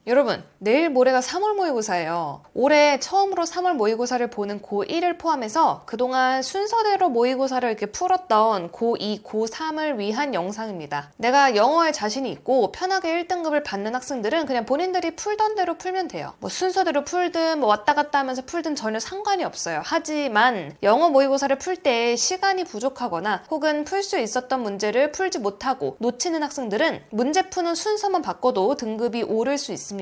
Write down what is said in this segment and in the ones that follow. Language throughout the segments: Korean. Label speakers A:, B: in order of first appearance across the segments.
A: 여러분, 내일 모레가 3월 모의고사예요. 올해 처음으로 3월 모의고사를 보는 고1을 포함해서 그동안 순서대로 모의고사를 이렇게 풀었던 고2, 고3을 위한 영상입니다. 내가 영어에 자신이 있고 편하게 1등급을 받는 학생들은 그냥 본인들이 풀던 대로 풀면 돼요. 뭐 순서대로 풀든 뭐 왔다 갔다 하면서 풀든 전혀 상관이 없어요. 하지만 영어 모의고사를 풀 때 시간이 부족하거나 혹은 풀 수 있었던 문제를 풀지 못하고 놓치는 학생들은 문제 푸는 순서만 바꿔도 등급이 오를 수 있습니다.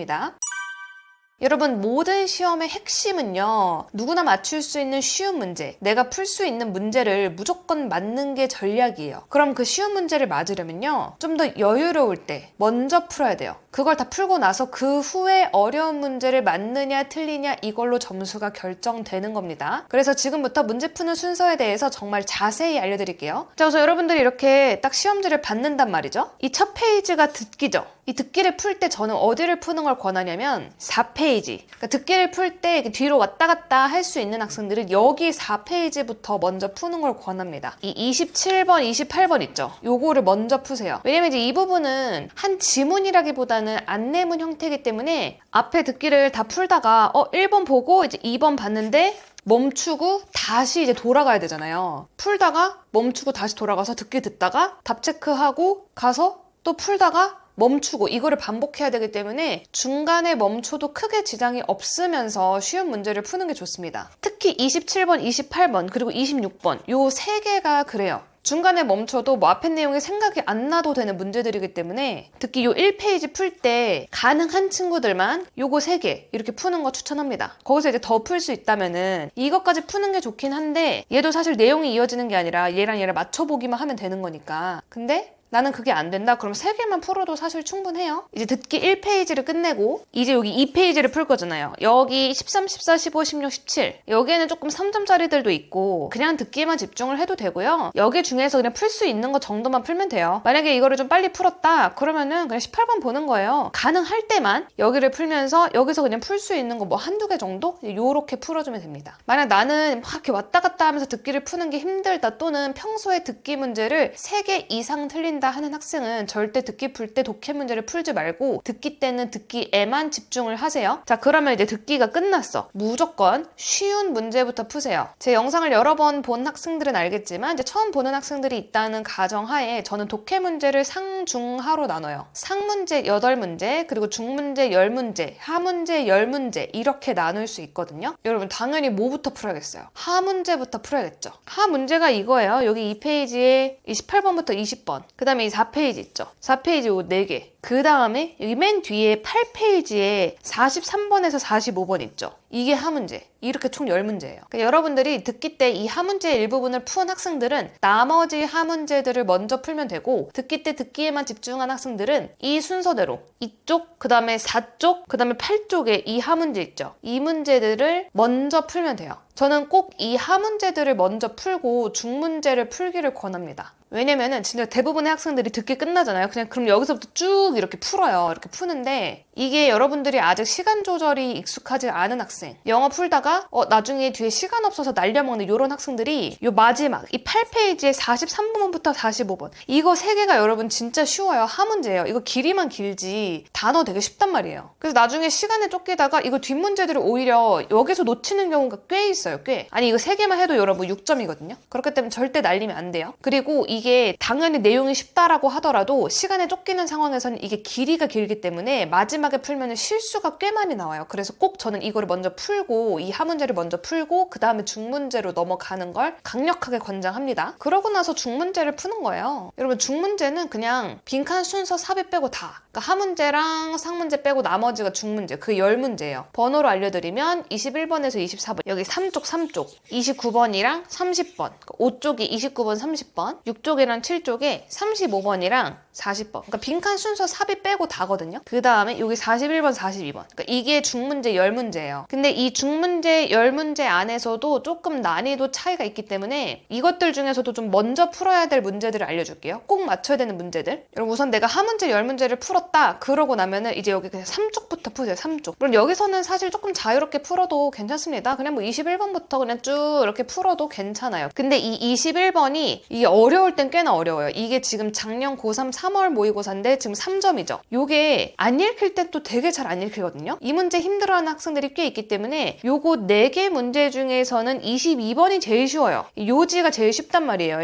A: 여러분, 모든 시험의 핵심은요, 누구나 맞출 수 있는 쉬운 문제, 내가 풀 수 있는 문제를 무조건 맞는 게 전략이에요. 그럼 그 쉬운 문제를 맞으려면요, 좀 더 여유로울 때 먼저 풀어야 돼요. 그걸 다 풀고 나서 그 후에 어려운 문제를 맞느냐 틀리냐 이걸로 점수가 결정되는 겁니다. 그래서 지금부터 문제 푸는 순서에 대해서 정말 자세히 알려드릴게요. 자, 그래서 여러분들이 이렇게 딱 시험지를 받는단 말이죠. 이 첫 페이지가 듣기죠. 이 듣기를 풀 때 저는 어디를 푸는 걸 권하냐면 4페이지. 그러니까 듣기를 풀 때 뒤로 왔다 갔다 할 수 있는 학생들은 여기 4페이지부터 먼저 푸는 걸 권합니다. 이 27번, 28번 있죠? 요거를 먼저 푸세요. 왜냐면 이제 이 부분은 한 지문이라기보다는 안내문 형태이기 때문에 앞에 듣기를 다 풀다가 1번 보고 이제 2번 봤는데 멈추고 다시 이제 돌아가야 되잖아요. 풀다가 멈추고 다시 돌아가서 듣기 듣다가 답 체크하고 가서 또 풀다가 멈추고 이거를 반복해야 되기 때문에 중간에 멈춰도 크게 지장이 없으면서 쉬운 문제를 푸는 게 좋습니다. 특히 27번, 28번 그리고 26번 요 세 개가 그래요. 중간에 멈춰도 뭐 앞에 내용이 생각이 안 나도 되는 문제들이기 때문에 특히 요 1페이지 풀 때 가능한 친구들만 요거 3개 이렇게 푸는 거 추천합니다. 거기서 이제 더 풀 수 있다면은 이것까지 푸는 게 좋긴 한데 얘도 사실 내용이 이어지는 게 아니라 얘랑 얘를 맞춰보기만 하면 되는 거니까. 근데 나는 그게 안 된다? 그럼 3개만 풀어도 사실 충분해요. 이제 듣기 1페이지를 끝내고 이제 여기 2페이지를 풀 거잖아요. 여기 13, 14, 15, 16, 17 여기에는 조금 3점짜리들도 있고 그냥 듣기만 집중을 해도 되고요. 여기 중에서 그냥 풀 수 있는 거 정도만 풀면 돼요. 만약에 이거를 좀 빨리 풀었다 그러면은 그냥 18번 보는 거예요. 가능할 때만 여기를 풀면서 여기서 그냥 풀 수 있는 거 뭐 한두 개 정도? 요렇게 풀어주면 됩니다. 만약 나는 막 이렇게 왔다 갔다 하면서 듣기를 푸는 게 힘들다 또는 평소에 듣기 문제를 3개 이상 틀린다 하는 학생은 절대 듣기 풀 때 독해 문제를 풀지 말고 듣기 때는 듣기에만 집중을 하세요. 자, 그러면 이제 듣기가 끝났어. 무조건 쉬운 문제부터 푸세요. 제 영상을 여러 번 본 학생들은 알겠지만 이제 처음 보는 학생들이 있다는 가정하에 저는 독해 문제를 상, 중, 하로 나눠요. 상문제 8문제 그리고 중문제 10문제 하문제 10문제 이렇게 나눌 수 있거든요. 여러분 당연히 뭐부터 풀어야겠어요? 하문제부터 풀어야겠죠. 하문제가 이거예요. 여기 2페이지에 28번부터 20번 그 다음에 이 4페이지 있죠. 4페이지 요 4개. 그 다음에 여기 맨 뒤에 8페이지에 43번에서 45번 있죠. 이게 하문제. 이렇게 총 10문제예요. 그러니까 여러분들이 듣기 때 이 하문제의 일부분을 푼 학생들은 나머지 하문제들을 먼저 풀면 되고 듣기 때 듣기에만 집중한 학생들은 이 순서대로 이쪽, 그 다음에 4쪽, 그 다음에 8쪽에 이 하문제 있죠. 이 문제들을 먼저 풀면 돼요. 저는 꼭 이 하문제들을 먼저 풀고 중문제를 풀기를 권합니다. 왜냐면은 진짜 대부분의 학생들이 듣기 끝나잖아요. 그냥 그럼 여기서부터 쭉 이렇게 풀어요. 이렇게 푸는데 이게 여러분들이 아직 시간 조절이 익숙하지 않은 학생 영어 풀다가 나중에 뒤에 시간 없어서 날려먹는 이런 학생들이 요 마지막 이 8페이지에 43번부터 45번 이거 3개가 여러분 진짜 쉬워요. 하문제예요. 이거 길이만 길지 단어 되게 쉽단 말이에요. 그래서 나중에 시간에 쫓기다가 이거 뒷문제들을 오히려 여기서 놓치는 경우가 꽤 있어요. 꽤. 아니 이거 3개만 해도 여러분 6점이거든요. 그렇기 때문에 절대 날리면 안 돼요. 그리고 이게 당연히 내용이 쉽다라고 하더라도 시간에 쫓기는 상황에서는 이게 길이가 길기 때문에 마지막에 풀면 실수가 꽤 많이 나와요. 그래서 꼭 저는 이거를 먼저 풀고 이 하문제를 먼저 풀고 그 다음에 중문제로 넘어가는 걸 강력하게 권장합니다. 그러고 나서 중문제를 푸는 거예요. 여러분 중문제는 그냥 빈칸 순서 삽입 빼고 다. 그러니까 하문제랑 상문제 빼고 나머지가 중문제. 그 10문제예요. 번호로 알려드리면 21번에서 24번 여기 3쪽 29번이랑 30번 그러니까 5쪽이 29번 30번 6쪽이랑 7쪽에 35번이랑 40번 그러니까 빈칸 순서 삽입 빼고 다거든요. 그 다음에 여기 41번 42번 그러니까 이게 중문제 10문제예요. 근데 이 중문제 10문제 안에서도 조금 난이도 차이가 있기 때문에 이것들 중에서도 좀 먼저 풀어야 될 문제들을 알려줄게요. 꼭 맞춰야 되는 문제들. 여러분 우선 내가 하문제 10문제를 풀었다 그러고 나면은 이제 여기 그냥 3쪽부터 푸세요. 3쪽. 물론 여기서는 사실 조금 자유롭게 풀어도 괜찮습니다. 그냥 뭐 21번부터 그냥 쭉 이렇게 풀어도 괜찮아요. 근데 이 21번이 이게 어려울 볼 땐 꽤나 어려워요. 이게 지금 작년 고3 3월 모의고사인데 지금 3점이죠. 요게 안 읽힐 때 또 되게 잘 안 읽히거든요. 이 문제 힘들어하는 학생들이 꽤 있기 때문에 요거 4개 문제 중에서는 22번이 제일 쉬워요. 요지가 제일 쉽단 말이에요.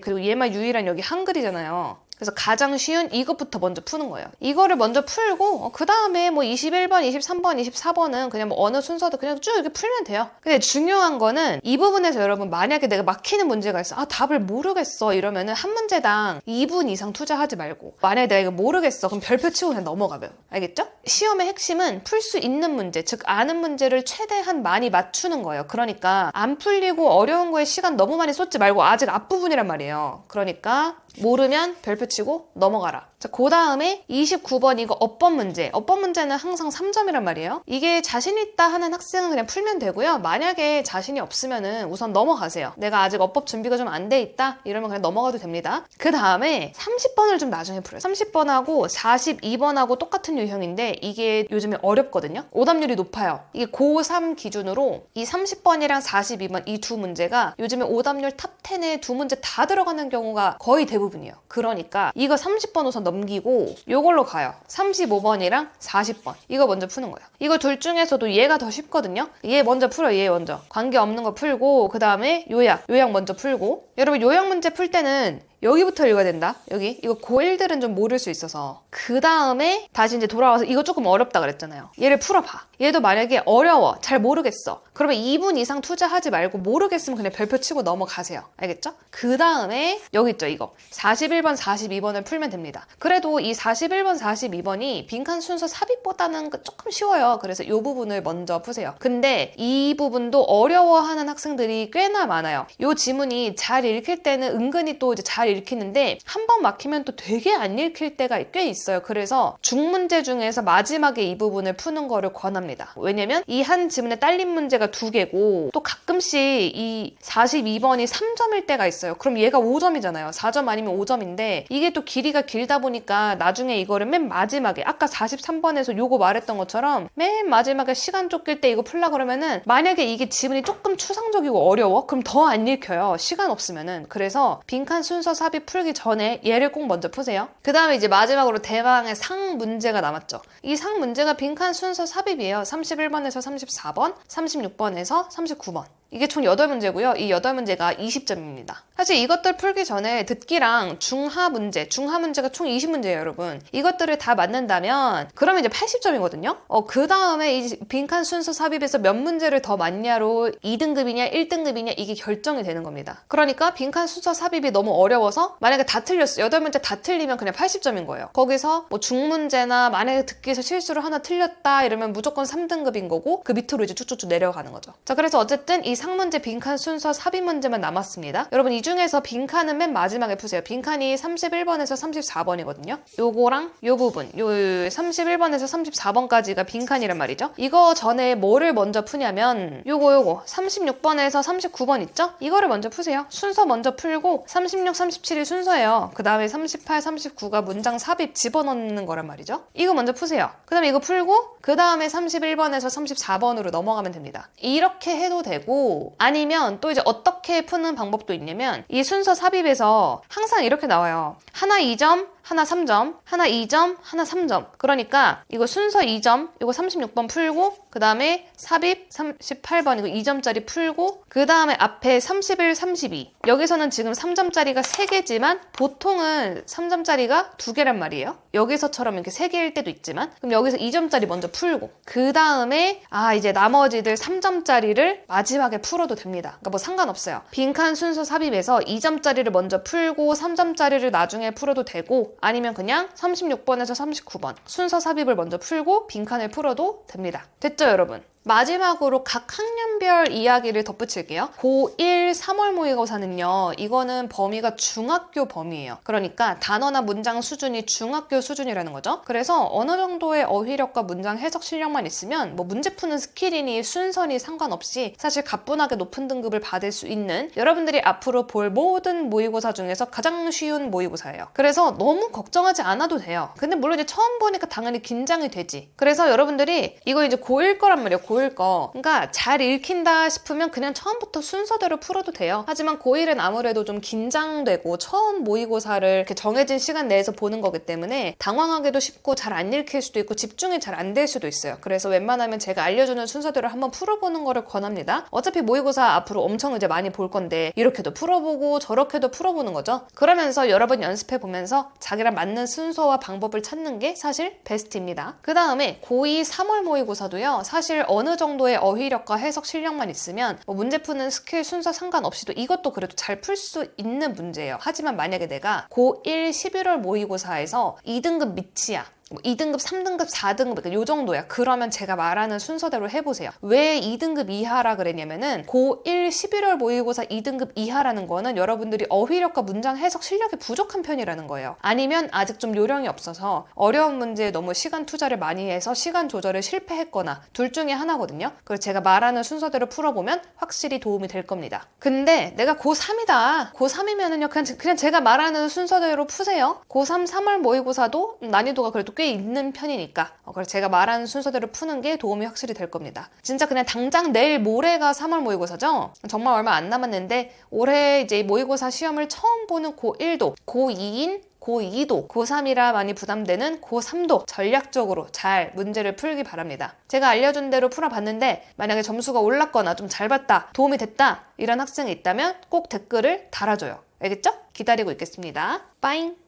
A: 그리고 얘만 유일한 여기 한글이잖아요. 그래서 가장 쉬운 이것부터 먼저 푸는 거예요. 이거를 먼저 풀고 그 다음에 뭐 21번, 23번, 24번은 그냥 뭐 어느 순서도 그냥 쭉 이렇게 풀면 돼요. 근데 중요한 거는 이 부분에서 여러분 만약에 내가 막히는 문제가 있어. 답을 모르겠어 이러면은 한 문제당 2분 이상 투자하지 말고 만약에 내가 이거 모르겠어 그럼 별표 치고 그냥 넘어가면 알겠죠? 시험의 핵심은 풀 수 있는 문제, 즉 아는 문제를 최대한 많이 맞추는 거예요. 그러니까 안 풀리고 어려운 거에 시간 너무 많이 쏟지 말고 아직 앞부분이란 말이에요. 그러니까 모르면 별표 치고 넘어가라. 자, 그 다음에 29번 이거 어법 문제. 어법 문제는 항상 3점이란 말이에요. 이게 자신 있다 하는 학생은 그냥 풀면 되고요. 만약에 자신이 없으면은 우선 넘어가세요. 내가 아직 어법 준비가 좀 안 돼 있다? 이러면 그냥 넘어가도 됩니다. 그 다음에 30번을 좀 나중에 풀어요. 30번하고 42번하고 똑같은 유형인데 이게 요즘에 어렵거든요. 오답률이 높아요. 이게 고3 기준으로 이 30번이랑 42번 이 두 문제가 요즘에 오답률 탑 10에 두 문제 다 들어가는 경우가 거의 대부분이에요. 그러니까 이거 30번 우선 넘기고 요걸로 가요. 35번이랑 40번. 이거 먼저 푸는 거예요. 이거 둘 중에서도 얘가 더 쉽거든요. 얘 먼저 풀어요. 얘 먼저. 관계없는 거 풀고 그 다음에 요약 먼저 풀고 여러분 요약 문제 풀 때는 여기부터 읽어야 된다. 여기. 이거 고1들은 좀 모를 수 있어서. 그 다음에 다시 이제 돌아와서 이거 조금 어렵다 그랬잖아요. 얘를 풀어봐. 얘도 만약에 어려워. 잘 모르겠어. 그러면 2분 이상 투자하지 말고 모르겠으면 그냥 별표 치고 넘어가세요. 알겠죠? 그 다음에 여기 있죠. 이거. 41번, 42번을 풀면 됩니다. 그래도 이 41번, 42번이 빈칸 순서 삽입보다는 조금 쉬워요. 그래서 이 부분을 먼저 푸세요. 근데 이 부분도 어려워하는 학생들이 꽤나 많아요. 이 지문이 잘 읽힐 때는 은근히 또 이제 잘 읽히는데 한 번 막히면 또 되게 안 읽힐 때가 꽤 있어요. 그래서 중문제 중에서 마지막에 이 부분을 푸는 거를 권합니다. 왜냐면 이 한 지문에 딸린 문제가 2개고 또 가끔씩 이 42번이 3점일 때가 있어요. 그럼 얘가 5점이잖아요. 4점 아니면 5점인데 이게 또 길이가 길다 보니까 나중에 이거를 맨 마지막에 아까 43번에서 요거 말했던 것처럼 맨 마지막에 시간 쫓길 때 이거 풀라 그러면은 만약에 이게 지문이 조금 추상적이고 어려워? 그럼 더 안 읽혀요. 시간 없으면은. 그래서 빈칸 순서 삽입 풀기 전에 얘를 꼭 먼저 푸세요. 그 다음에 이제 마지막으로 대망의 상 문제가 남았죠. 이 상 문제가 빈칸 순서 삽입이에요. 31번에서 34번, 36번에서 39번. 이게 총 8문제고요. 이 8문제가 20점입니다. 사실 이것들 풀기 전에 듣기랑 중하 문제가 총 20문제예요, 여러분. 이것들을 다 맞는다면 그러면 이제 80점이거든요. 그 다음에 이 빈칸 순서 삽입에서 몇 문제를 더 맞냐로 2등급이냐 1등급이냐 이게 결정이 되는 겁니다. 그러니까 빈칸 순서 삽입이 너무 어려워서 만약에 다 틀렸어요. 8문제 다 틀리면 그냥 80점인 거예요. 거기서 뭐 중문제나 만약에 듣기에서 실수를 하나 틀렸다 이러면 무조건 3등급인 거고 그 밑으로 이제 쭉쭉쭉 내려가는 거죠. 자, 그래서 어쨌든 이 상문제 빈칸 순서 삽입 문제만 남았습니다. 여러분 이 중에서 빈칸은 맨 마지막에 푸세요. 빈칸이 31번에서 34번이거든요. 요거랑 요 부분, 요 31번에서 34번까지가 빈칸이란 말이죠. 이거 전에 뭐를 먼저 푸냐면 요거 36번에서 39번 있죠? 이거를 먼저 푸세요. 순서 먼저 풀고 36, 37이 순서예요. 그 다음에 38, 39가 문장 삽입 집어넣는 거란 말이죠. 이거 먼저 푸세요. 그 다음에 이거 풀고 그 다음에 31번에서 34번으로 넘어가면 됩니다. 이렇게 해도 되고 아니면 또 이제 어떻게 푸는 방법도 있냐면 이 순서 삽입에서 항상 이렇게 나와요. 하나 2점, 하나 3점, 하나 2점, 하나 3점. 그러니까 이거 순서 2점, 이거 36번 풀고 그 다음에 삽입 38번 이거 2점짜리 풀고 그 다음에 앞에 31, 32 여기서는 지금 3점짜리가 3개지만 보통은 3점짜리가 2개란 말이에요. 여기서처럼 이렇게 3개일 때도 있지만 그럼 여기서 2점짜리 먼저 풀고 그 다음에 이제 나머지들 3점짜리를 마지막에 풀어도 됩니다. 그러니까 뭐 상관없어요. 빈칸 순서 삽입에서 2점짜리를 먼저 풀고 3점짜리를 나중에 풀어도 되고 아니면 그냥 36번에서 39번 순서 삽입을 먼저 풀고 빈칸을 풀어도 됩니다. 됐죠, 여러분? 마지막으로 각 학년별 이야기를 덧붙일게요. 고1 3월 모의고사는요. 이거는 범위가 중학교 범위예요. 그러니까 단어나 문장 수준이 중학교 수준이라는 거죠. 그래서 어느 정도의 어휘력과 문장 해석 실력만 있으면 뭐 문제 푸는 스킬이니 순서니 상관없이 사실 가뿐하게 높은 등급을 받을 수 있는 여러분들이 앞으로 볼 모든 모의고사 중에서 가장 쉬운 모의고사예요. 그래서 너무 걱정하지 않아도 돼요. 근데 물론 이제 처음 보니까 당연히 긴장이 되지. 그래서 여러분들이 이거 이제 고1 거란 말이에요. 보일 거. 그러니까 잘 읽힌다 싶으면 그냥 처음부터 순서대로 풀어도 돼요. 하지만 고1은 아무래도 좀 긴장되고 처음 모의고사를 이렇게 정해진 시간 내에서 보는 거기 때문에 당황하기도 쉽고 잘 안 읽힐 수도 있고 집중이 잘 안 될 수도 있어요. 그래서 웬만하면 제가 알려주는 순서대로 한번 풀어보는 거를 권합니다. 어차피 모의고사 앞으로 엄청 이제 많이 볼 건데 이렇게도 풀어보고 저렇게도 풀어보는 거죠. 그러면서 여러 번 연습해보면서 자기랑 맞는 순서와 방법을 찾는 게 사실 베스트입니다. 그 다음에 고2 3월 모의고사도요. 사실 어느 정도의 어휘력과 해석 실력만 있으면 뭐 문제 푸는 스킬 순서 상관없이도 이것도 그래도 잘 풀 수 있는 문제예요. 하지만 만약에 내가 고1 11월 모의고사에서 2등급 미치야. 2등급, 3등급, 4등급 요 정도야. 그러면 제가 말하는 순서대로 해보세요. 왜 2등급 이하라 그랬냐면은 고1 11월 모의고사 2등급 이하라는 거는 여러분들이 어휘력과 문장 해석 실력이 부족한 편이라는 거예요. 아니면 아직 좀 요령이 없어서 어려운 문제에 너무 시간 투자를 많이 해서 시간 조절을 실패했거나 둘 중에 하나거든요. 그래서 제가 말하는 순서대로 풀어보면 확실히 도움이 될 겁니다. 근데 내가 고3이다. 고3이면은요 그냥 제가 말하는 순서대로 푸세요. 고3 3월 모의고사도 난이도가 그래도 꽤 있는 편이니까 그래서 제가 말하는 순서대로 푸는 게 도움이 확실히 될 겁니다. 진짜 그냥 당장 내일 모레가 3월 모의고사죠? 정말 얼마 안 남았는데 올해 이제 모의고사 시험을 처음 보는 고1도, 고2인 고2도, 고3이라 많이 부담되는 고3도 전략적으로 잘 문제를 풀기 바랍니다. 제가 알려준 대로 풀어봤는데 만약에 점수가 올랐거나 좀 잘 봤다, 도움이 됐다 이런 학생이 있다면 꼭 댓글을 달아줘요. 알겠죠? 기다리고 있겠습니다. 빠잉!